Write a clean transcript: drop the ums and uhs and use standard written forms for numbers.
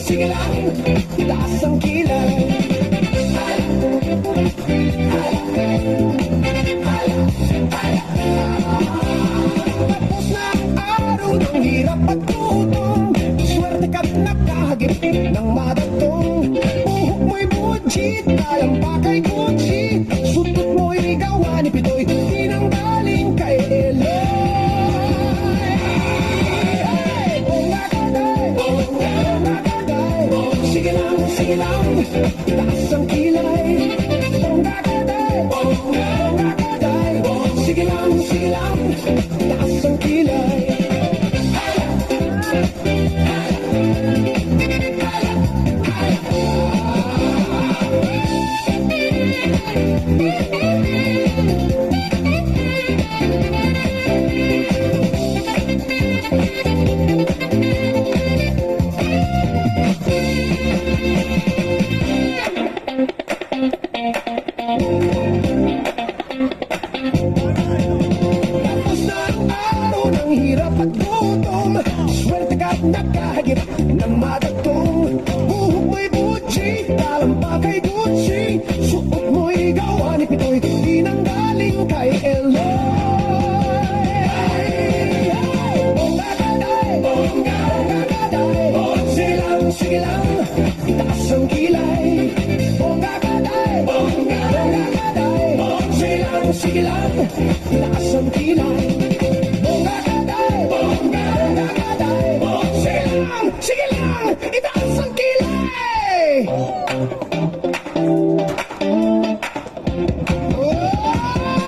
sige lang, itaas ang kilay. Tapos na ang araw ng hirap at gutom, swerte ka't nakahagip ng madatong. Buhok mo'y budget, talampakay Gucci, sutot mo'y gawa ni Pitoy, di nang galing kay Eloy. Hey! Sige lang, itaas ang kilay. Sige lang, itaas ang kilay. Tapos na ang araw ng hirap at gutom, swerte ka't nakahagip ng madatong. Buhok mo'y Gucci, talampakay Gucci, suot mo'y gawa ni Pitoy, di nang galing kay Eloy. Sige lang, itaas ang kilay. Sige lang, itaas